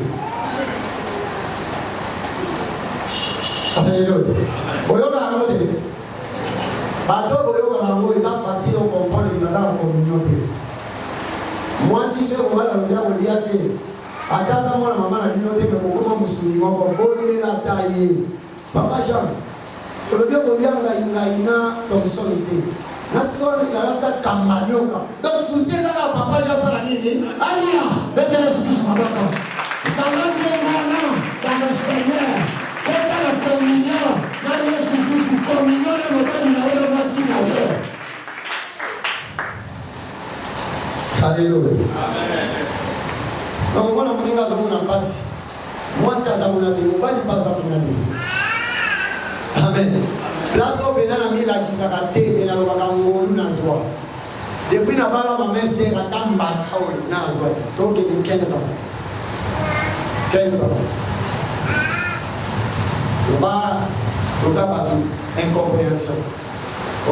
oyoka yango te bato boyoka yango eza facile okomprendre naza na communion te. mwasi soki mobali alobi akolia te ataza mwana mama na bino te me mokoma mosuni moko bolela ata ye. Papa Jean olobi okolia ngai na Thomson te nasoni ezalaka kambanyoka donc susi ezaka Papa Jean asala nini alia betele sukusu maboko salande mwana dans le Seigneur kota la communion na Yesu Kristu communion ya mobali na oyo mwasi na yo. Alléluia. Donc mwana moninga azomona mpasi mwasi azamona te mobali mpe azamona te. Amen. Place oyo mpenza na milakisaka te te nalobaka ngolu nazwa depuis nabala mamester ata mbaka oyo nazwa te tokende 15 ans loba toza bato incompréhension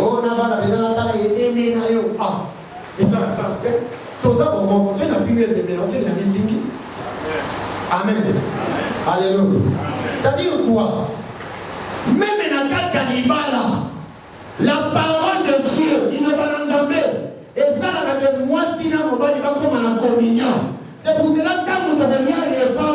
oyo nabala mpenza natala yenene na yo ezala sens te toza bomoko soki na fingi edemélancer na mifingi. Amen. Alléluia. C'est-à-dire quoi? Même dans la carte la parole de Dieu, il ne va pas nous emmener. Et ça, la que moi, sinon, on va dire comme en communion. C'est pour cela que quand vous devenez pas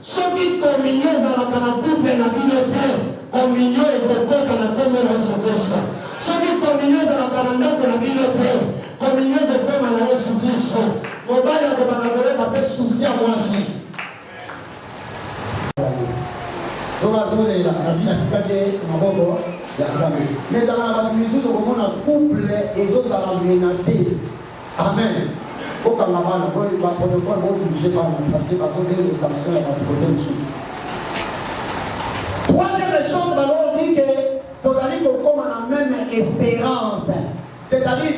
ceux qui communion dans la couple et la bibliothèque, communion et le corps dans la tombe de la Jésus-Christ. Ceux qui communion dans la calendrier de la bibliothèque, communion de corps dans la Jésus-Christ. Mon bail a demandé à faire souci à moi aussi. Mais dans la maison, on a couple et les autres à menacé. Amen. Aucun moment, on va pas diriger par la parce que les tensions à votre côté. Troisième chose, on dit que vous allez comme la même espérance. C'est-à-dire,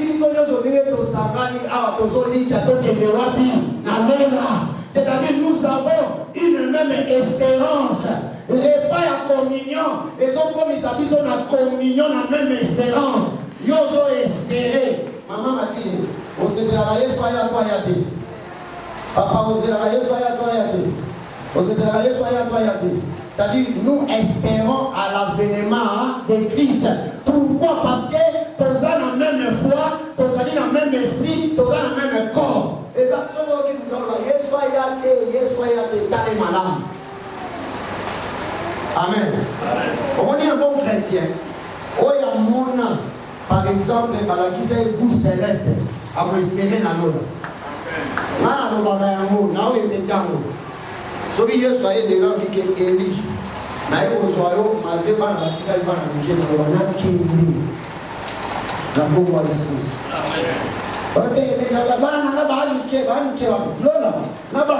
c'est-à-dire, nous avons une même espérance. Et pas la communion. Et sont comme ils habitent sur la communion, la même espérance. Ils ont espéré. Maman m'a dit, on s'est travaillé, soyez à toi, yadé. Papa, on s'est travaillé, soyez à toi, yadé. On s'est travaillé, soyez à toi, yadé. C'est-à-dire, nous espérons à l'avènement de Christ. Pourquoi? Parce que nous avons la même foi, nous avons le même esprit, nous avons le même corps. Et ça, ce qui nous donne, soyez malade. Amen. On est un bon chrétien. Par exemple, qui c'est le goût céleste, à vous espérer dans l'eau. Sobi Yesu aye de l'homme qui est Élie. Mais il faut malgré pas la tika il va naviger dans le wana kindi. La bombe à l'esprit. Amen. Ok, la bana na ba ni ke lola na ba.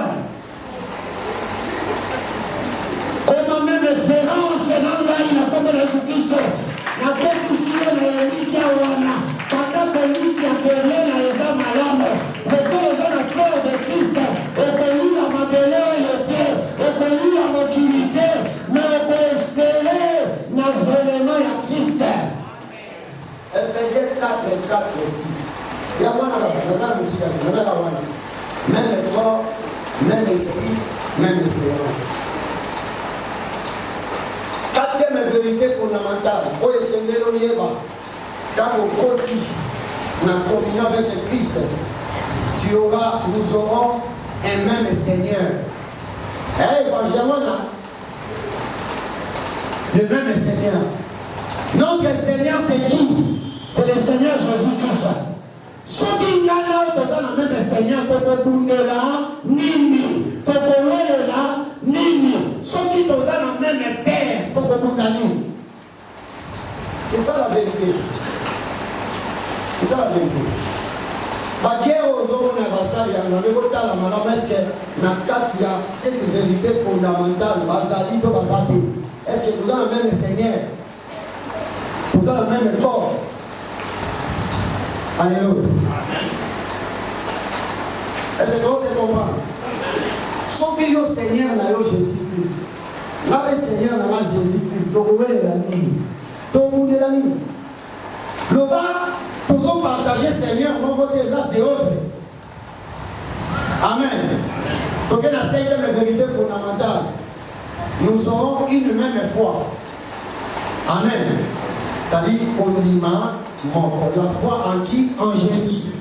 Comme même espérance dans la comme le Jésus. La pétition de l'Élie wana. Pendant que lui qui a télé na eza malamu. Le corps est le corps de Christ. Et que lui la mabeleur obéir à l'autorité, mais on peut espérer dans vraiment à Christ. Ephésiens 4, 4 et 6. Il y a même corps, même esprit, même espérance. Quatrième vérité fondamentale, pour le Seigneur, dans le côté, dans la communion avec le Christ, nous aurons un même Seigneur. Le même Seigneur. Notre Seigneur, c'est qui? C'est le Seigneur Jésus-Christ. Ceux qui n'ont pas le même Seigneur, pour Nini, pour Nini. Ceux qui ont le même Père, pour c'est ça la vérité. C'est ça la vérité. La guerre aux hommes n'a pas ça, il y a un peu de temps, est-ce que dans il y a cette vérité fondamentale, Bazali to Bazati. Est-ce que vous avez le même Seigneur? Vous avez le même corps? Alléluia. Est-ce que vous se comprendre? Son que le Seigneur n'a pas Jésus-Christ. Le Seigneur n'a pas Jésus-Christ. Donc vous voyez la ligne. Donc vous voyez la ligne. Le bas. Nous avons partagé Seigneur, mon côté là c'est autre. Amen. Donc la cinquième vérité fondamentale, nous aurons une même foi. Amen. Ça dit condiment, la foi en qui? En Jésus.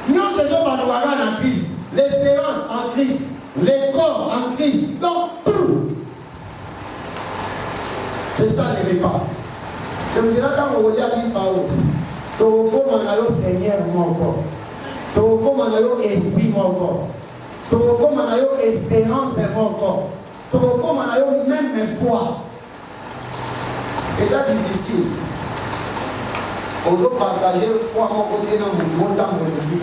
Nous faisons pas en Christ, l'espérance en Christ, les corps en Christ, donc tout. C'est ça les repas. C'est pour cela quand on regarde par où. Comme on a le Seigneur mon corps, comme on a le esprit mon corps, comme on a le espérance mon corps, comme on a le même foi. Et c'est difficile. On veut partager la foi mon côté dans mon monde dans mon récit.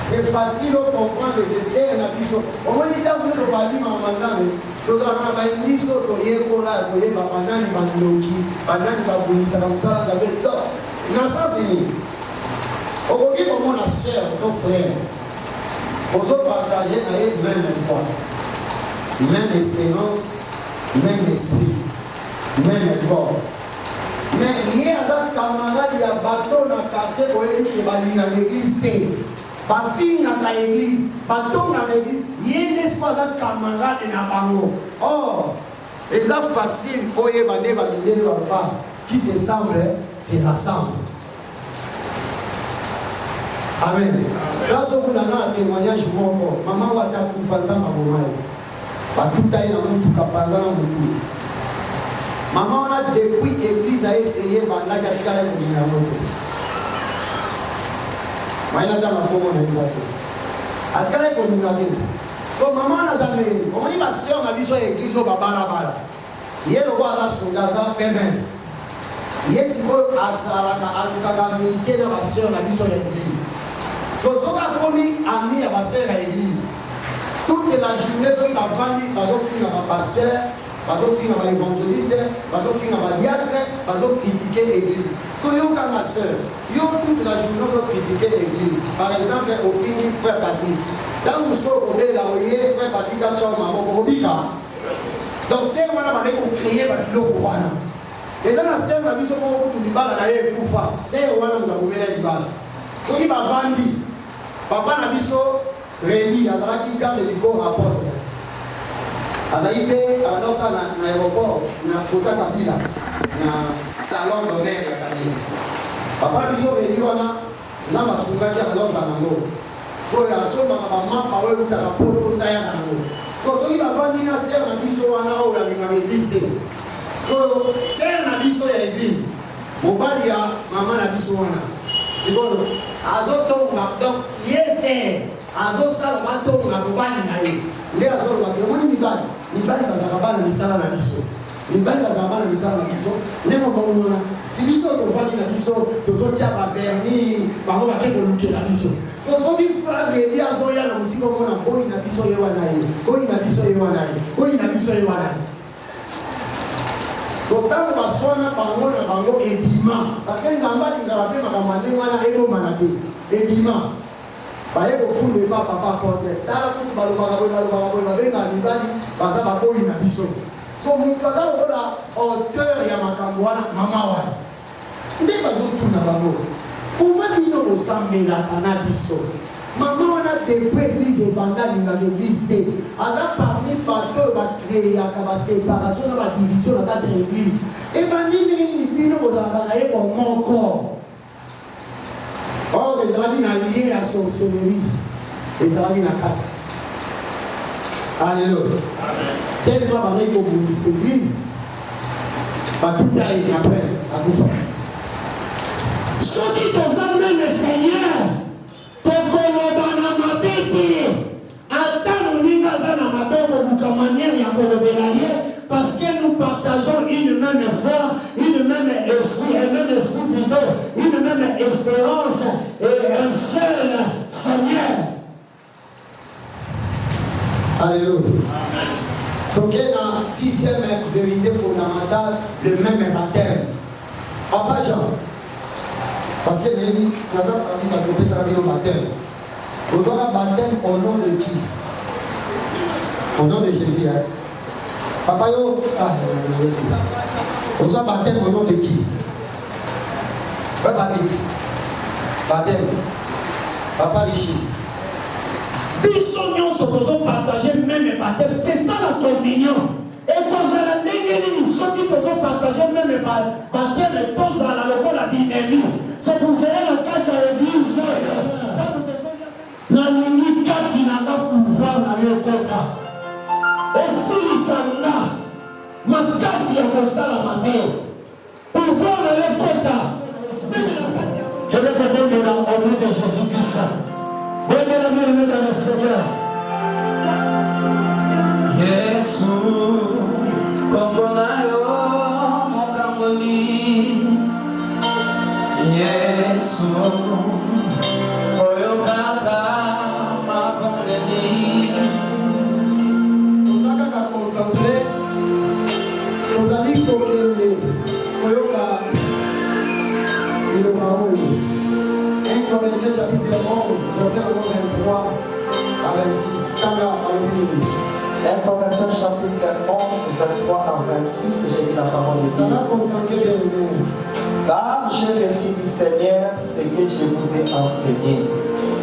C'est facile de comprendre le dessin et la vision. On va dire que vous avez dit maman donc on a une mission pour y aller là, pour y aller pendant les mandoki, pendant les babounis, ça comme ça, la bête. Donc, dans ça c'est nous. On va dire comment la sœur, nos frères, on va partager la même foi, même espérance, même esprit, même corps. Mais il y a un camarade, il y a un bateau dans le quartier pour aller dans l'église. Parce qu'il y a dans l'église, bateau dans l'église, il y a un espace de camarade dans le bango. Or, c'est facile pour y aller qui se semble, c'est rassemble. Amen. Là, ce qu'on a un témoignage, maman va s'en faire un peu. Tout a été dans tout capazan tout. Maman a depuis l'église a essayé de la cascade pour la montée. Maïna dans la pomme on a exercé. A tiré pour nous garder. So maman a jamais. Comment il va se faire on a vu sur l'église au baba la bala. Hier le roi a son gaza pembe. Hier si vous a saraka a tout cas métier dans la sœur on a vu sur l'église. So so a commis ami à la sœur à l'église. Toute la journée so il va vendre parce qu'on finit à pasteur. Parce qu'on finit à l'évangéliste, parce qu'on finit à diacre, parce qu'on critiquer l'église. Parce que vous, ma soeur, toute la journée, vous critiquez l'église. Par exemple, au fini, frère Patrick. Là où vous êtes là, vous voyez, frère Patrick, dans le maman, vous dites, donc c'est moi, vous criez, vous dites, et dans la scène, vous avez dit, vous dites, vous avez dit, c'est moi, vous avez dit, ce qui va vendre, papa n'a dit, réuni, à la qui garde le corps rapporte. Azaïbe abanosa na aéroport na kota kabila na salon d'honneur ya kabila papa biso redi wana na masungaki abanosa nango so ya so mama pawe uta na poto ndaya nango so soki bavandi na ser na biso wana oyo alingaka église te so ser na biso ya église mobali ya mama na biso wana sikoyo azotonga donc ye ser azosala batonga mobali na ye nde azoloba omoni mibali bazalaka bana misala na biso mibali bazalaka bana misala na biso nde mobaomona si biso tovandi na biso tozotia baverni bango bake kolukela biso so soki fragedi azoya na mosika omona boyi na biso ye wana ye boyi na biso ye wana ye boyi na biso ye wana ye so ntango baswana bango na bango ebima parceke nzambe alingaka mpe makambo ndenge wana ebomana te ebima baye kofunde epa papa porte tala kutu balobaka boye babengaka mibali baza baboyi na biso so moto aza lokola auteur ya makambo wana mama wana nde bazotuna bango koma bino bosambelaka na biso mama wana depuis église ebanda alingaka église te aza parmi bato oyo bakreaka baséparation na badivision na kati ya église ebandi nini bino bozalaka na ye bomoko or ezalaki na lie ya sorcellerie ezalaki na kati alleluya tellement bazali kobundisa église batuta ye na presse akufa soki toza meme seigneur tokoloba na mabe te ata moninga aza na mabe koluka manière ya kolobela ye parce que nous partageons une même foi, une même esprit, un même esprit plutôt, une même espérance et un seul Seigneur. Alléluia. Donc il y a une sixième vérité fondamentale, le même baptême. Papa Jean, parce que nous avons adopté ça avec le baptême. Nous avons un baptême au nom de qui? Au nom de Jésus. Hein? Papa yo, on s'en baptême au nom de qui? Papa baptême. Papa ici. Biso nyonso tozo partager même baptême. C'est ça la communion. Et tozala ndenge nini soki tozo partager même baptême tozala lokola binemi. C'est pour cela la kati ya l'église. Na nini kati na nga pouvoir na yo kota. Esilisanga makasi ya kosala mateo pouvoir na ye kota. Je vais te donner au nom de Jésus-Christ. Bonne la bienvenue dans le Seigneur. Yesu kombo nayo mokangoli Yesu oyo kaka mabondeli ozakaka concentré ozali kokende koyoka liloba oyo 1 Corinthiens chapitre 11 verset 23 à 26 tanga alobi 1 Corinthiens chapitre 11, 23 à 26, j'ai dit la parole de ozala Dieu. concentré bien aimé. Car j'ai reçu du Seigneur ce que je vous ai enseigné.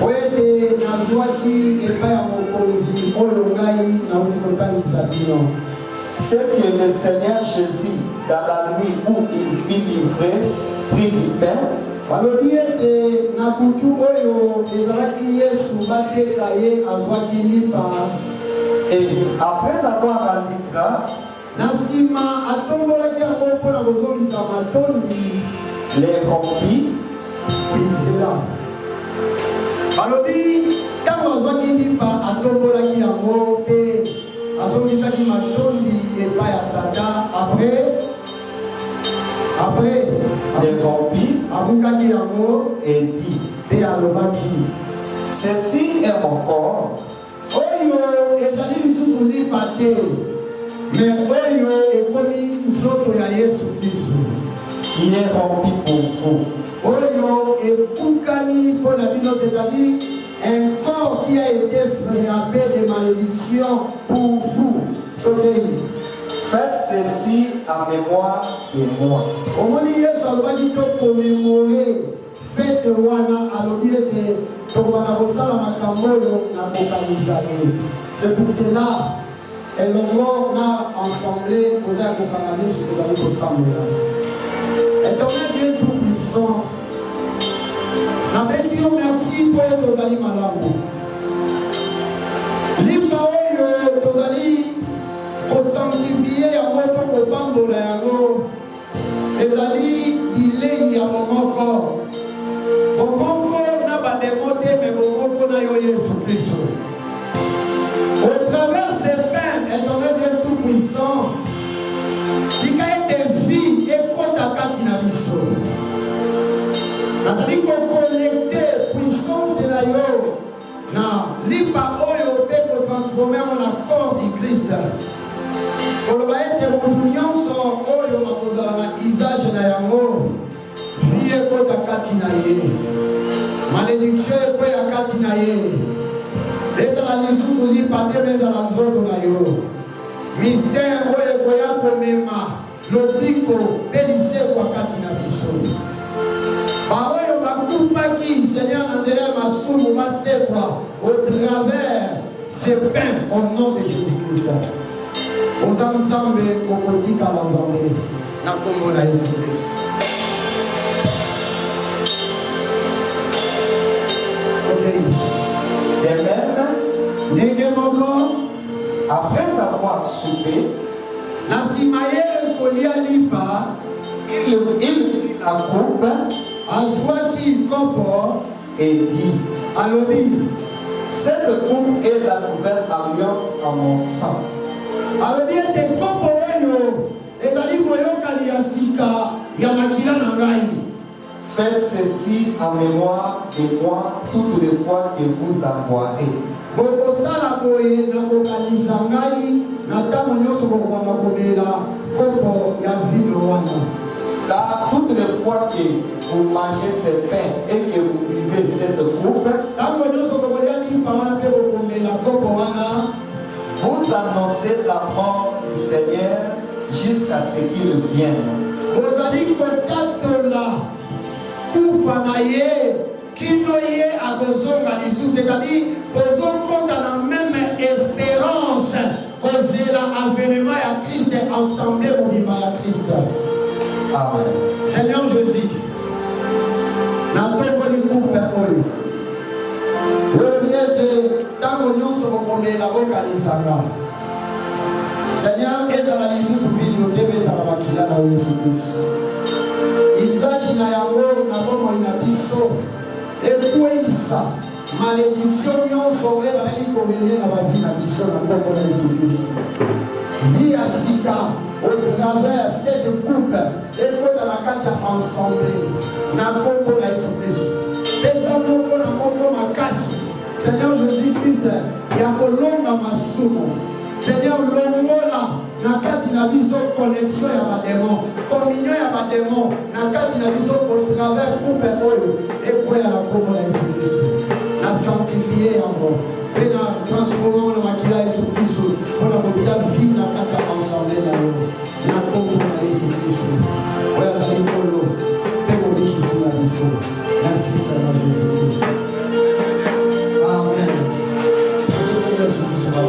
Po ete nazwaki epai ya mokonzi oyo ngai nauti kotangisa bino. C'est que le Seigneur Jésus, dans la nuit où il fut livré, prit du pain, balobi ete na na butu oyo ezalaki Yesu bateka ye azwaki lipa. Et après avoir rendu grâce, Na nsima atombolaki yango mpona kozongisa matondi. les rompit Izela balobi ntango azwaki lipa atombolaki yango mpe azongisaki matondi epai ya tata. Après les rompit abungaki yango et dit, mpe alobaki ceci est mon corps oyo ezali lisusu lipa te, me oyo ekomi nzoto ya Yesu Kristo qui est rompu pour vous. oyo ekukani mpo na bino, c'est-à-dire un corps qui a été frappé de malédiction pour vous. Okay. Faites ceci en mémoire de moi. Omoni Yesu alobaki tokomémore fete wana, alobi ete tokobana kosala makambo oyo na kokanisa ye. C'est pour cela elongo na ensemble koza ya kokanga nyonso tozali kosambela. Éternel Dieu tout-puissant, napesi yo merci mpo ye tozali malamu. Lipa oyo tozali kosanctifie yango to kopambola yango ezali bilei ya bomoko. Bomoko na bandeko te, me bomoko na yo Yesu Kristo. Au travers ces pains, éternel Dieu tout-puissant, tika ete vie ekota kati na biso. Nazali kokolekte puissance na yo na lipa oyo mpe kotransforme yango na corps du Christ. Koloba ete motu nyonso oyo akozala na usage na yango, vie ekota kati na ye, malédiction ekweya kati na ye, ezala lisusu lipa te me ezala nzoto na yo. Mystère oyo ekoya komema lobiko mpe lisekwa kati na biso. Baoyo bakufaki Seigneur na nzela ya masumu basekwa au travers ces pains au nom de Jésus-Christ. Oza nzambe okotikala nzambe na kombo na Yesu Kristo. De même, Ndenge moko après avoir soupé, na nsima ye kolia lipa, il prit la coupe azwaki kopo et dit, alobi cette coupe est la nouvelle alliance en mon sang. alobi ete kopo oyo ezali boyokani ya sika ya makila na ngai. Faites ceci en mémoire de moi toutes les fois que vous en boirez. Bokosala boye na kokanisa ngai na ntango nyonso bokobanda komela kopo ya vino wana. Car toutes les fois que vous mangez ce pain et que vous buvez cette coupe, Ntango nyonso bokolia lipa wana mpe bokomela kopo wana, vous annoncez la mort du Seigneur jusqu'à ce qu'il vienne. bozali kokatola kufa na ye kino ye akozonga lisusu, c'est-à-dire bozokota na même espérance kozela avenema ya Christ ensemble mobimba ya Christ. Amen. Seigneur Jésus, napekoli kupe oyo olobi ete ntango nyonso bokomela bokalisanga. Seigneur, ezala lisusu bino te mpe ezala makila na Yesu Kristo. Usage na yango na bomoi na biso ekweyisa malédiction nyonso oyo ebandaki komelie na bavi na biso na nkombo na Yesu Kristo. Vie ya sika au travers cette coupe ekota na kati ya ensemble na nkombo na Yesu Kristo. Pesa moko na moko makasi Seigneur Jésus-Christ ya kolonga masumu. Seigneur longola na kati na biso connexion ya bademon, communion ya bademon na kati na biso au travers coupe oyo ekweya na nkombo na Yesu Kristo. Na sanctifie yango mpe na transforme na makila ya Yesu Kristo mpona kotia vie na kati ya ensemble na yo na nkombo na Yesu Kristo oyo azali nkolo mpe mobikisi na biso. Merci Seigneur Jésus-Christ. Amen. Yesu Kristo.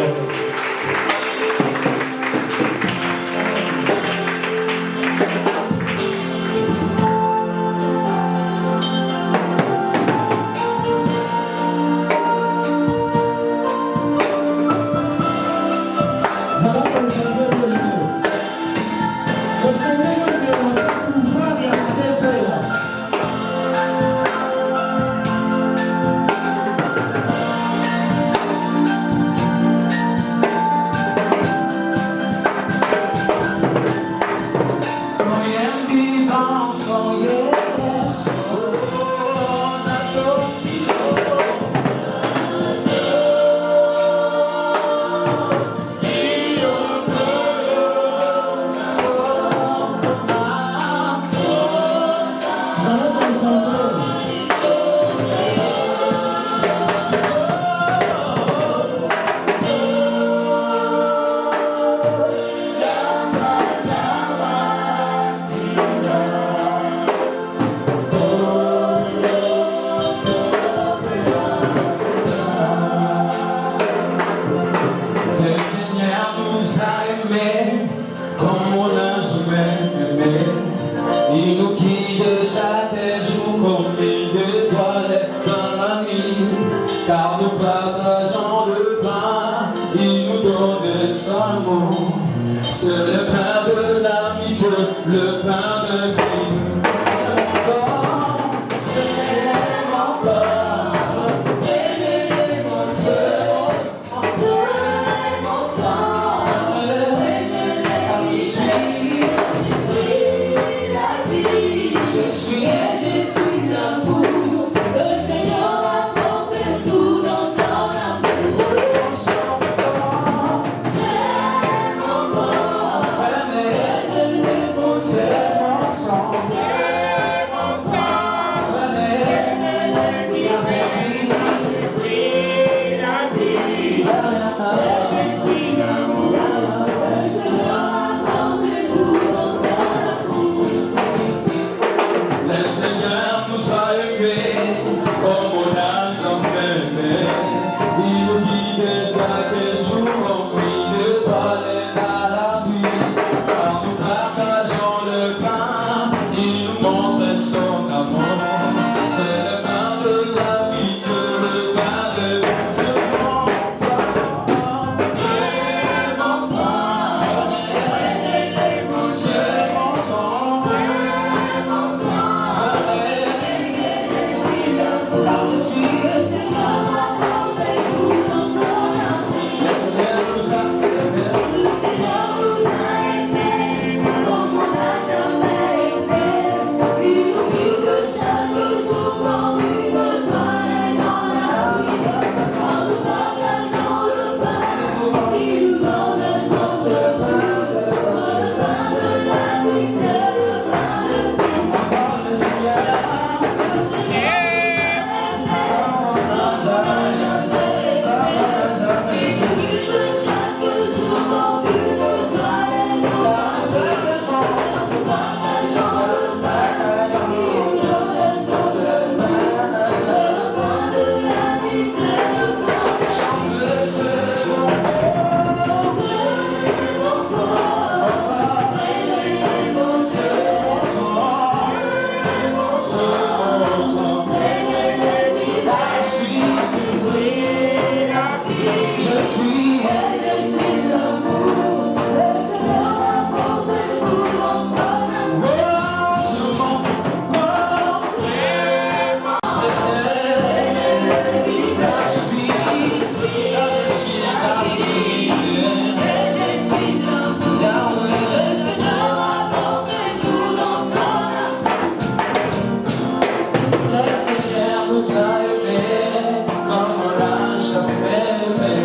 Seigneur nous a aimés comme on n'a jamais aimé.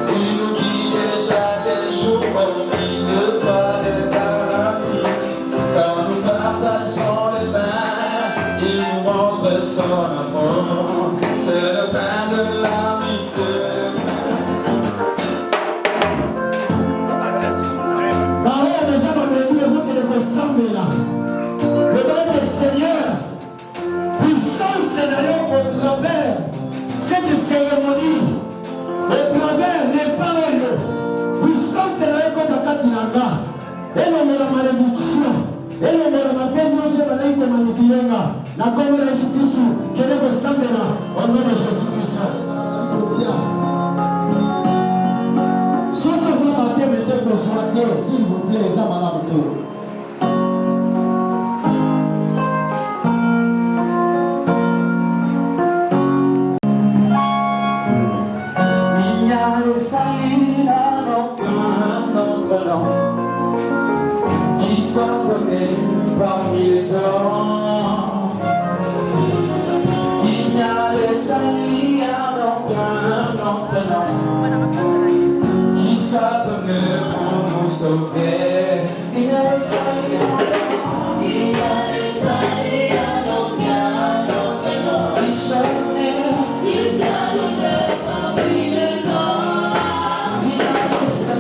Il nous guide chaque jour promis de toi de paradis. Quand nous partageons le pain, il nous montre son amour. C'est le pain de l'amitié. Le nom du Seigneur, puissance est d'ailleurs au travers cette cérémonie, au travers les paroles, puissance est d'ailleurs comme la Katinanga, et l'homme de la malédiction, et l'homme de la bénédiction, et l'homme de la manipulenga, la commune de Jésus-Christ, qui est le Sambela, au nom de Jésus-Christ. Si vous voulez marquer, mettez vos soins, s'il vous plaît, ça va la retour. Parmi les hommes, il n'y a le salut à aucun d'entre nous qui soit donné pour nous sauver. Il y a le salut à aucun d'entre nous qui soit donné parmi les hommes. Il y a le salut.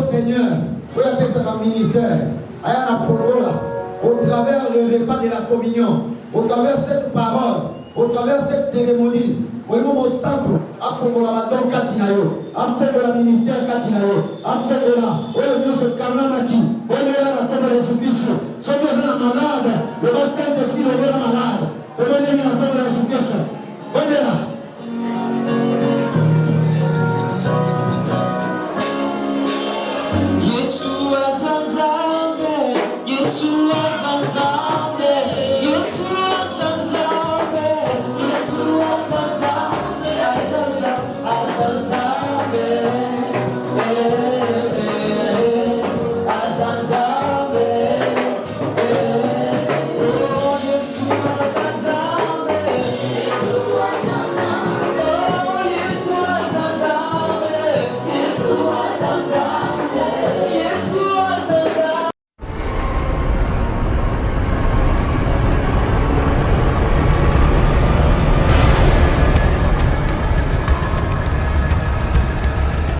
Seigneur, vous appelez ça un ministère. Aya na fongola. au travers le repas de la communion, au travers cette parole, au travers cette cérémonie, vraiment au centre, à Fongola Madon Katinayo, à Fongola Ministère Katinayo, à Fongola, où est ce Kanamaki, où est là la tombe de Jésus-Christ, ceux qui sont malades, le Saint-Esprit est malade.